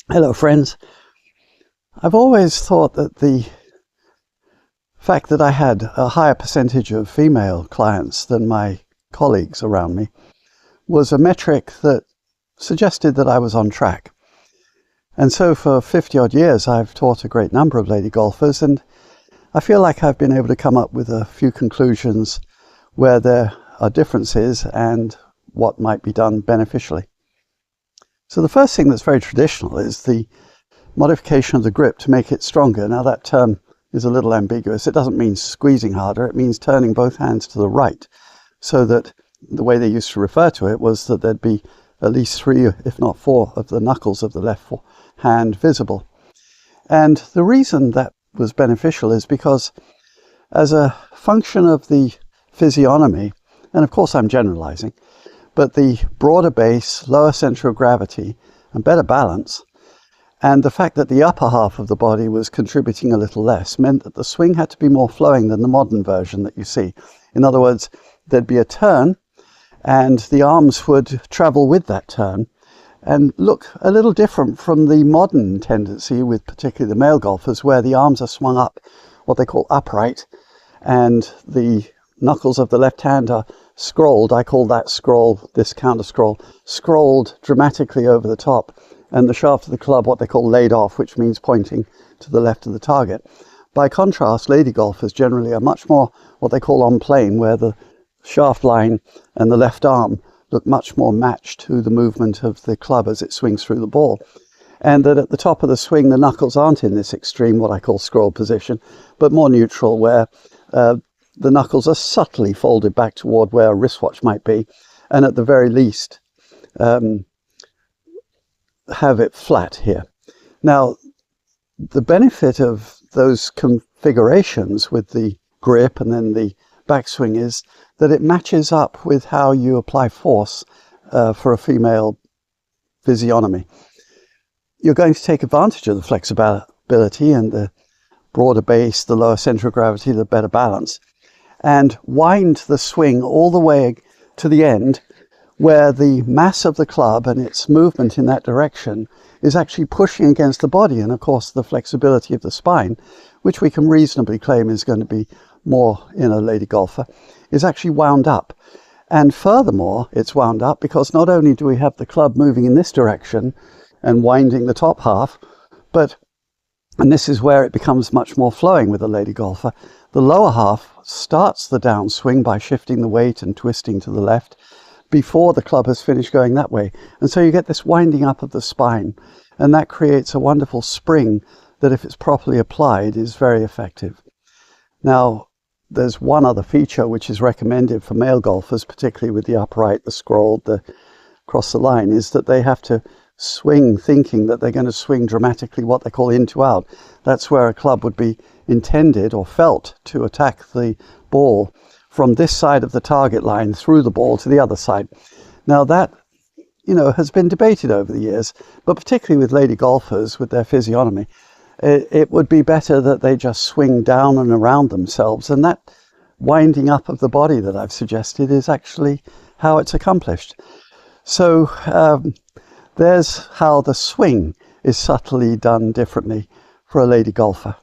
Hello, friends. I've always thought that the fact that I had a higher percentage of female clients than my colleagues around me was a metric that suggested that I was on track. And so for 50 odd years, I've taught a great number of lady golfers, and I feel like I've been able to come up with a few conclusions where there are differences and what might be done beneficially. So the first thing that's very traditional is the modification of the grip to make it stronger. Now that term is a little ambiguous. It doesn't mean squeezing harder. It means turning both hands to the right, so that the way they used to refer to it was that there'd be at least 3, if not 4, of the knuckles of the left hand visible. And the reason that was beneficial is because as a function of the physiognomy, and of course I'm generalizing, but the broader base, lower center of gravity, and better balance, and the fact that the upper half of the body was contributing a little less, meant that the swing had to be more flowing than the modern version that you see. In other words, there'd be a turn, and the arms would travel with that turn, and look a little different from the modern tendency with particularly the male golfers, where the arms are swung up, what they call upright, and the knuckles of the left hand are scrolled. I call that scroll, this counter scroll, scrolled dramatically over the top, and the shaft of the club, what they call laid off, which means pointing to the left of the target. By contrast, lady golfers generally are much more what they call on plane, where the shaft line and the left arm look much more matched to the movement of the club as it swings through the ball. And that at the top of the swing, the knuckles aren't in this extreme, what I call scroll position, but more neutral, where the knuckles are subtly folded back toward where a wristwatch might be, and at the very least have it flat here. Now, the benefit of those configurations with the grip and then the backswing is that it matches up with how you apply force for a female physiognomy. You're going to take advantage of the flexibility and the broader base, the lower center of gravity, the better balance, and wind the swing all the way to the end, where the mass of the club and its movement in that direction is actually pushing against the body. And of course, the flexibility of the spine, which we can reasonably claim is going to be more in a lady golfer, is actually wound up. And furthermore, it's wound up because not only do we have the club moving in this direction and winding the top half, but, and this is where it becomes much more flowing with a lady golfer, the lower half starts the downswing by shifting the weight and twisting to the left before the club has finished going that way. And so you get this winding up of the spine, and that creates a wonderful spring that, if it's properly applied, is very effective. Now, there's one other feature which is recommended for male golfers, particularly with the upright, the scrolled, the across the line, is that they have to swing thinking that they're going to swing dramatically what they call in to out. That's where a club would be intended or felt to attack the ball from this side of the target line through the ball to the other side. Now that, has been debated over the years, but particularly with lady golfers with their physiognomy, it would be better that they just swing down and around themselves, and that winding up of the body that I've suggested is actually how it's accomplished. So there's how the swing is subtly done differently for a lady golfer.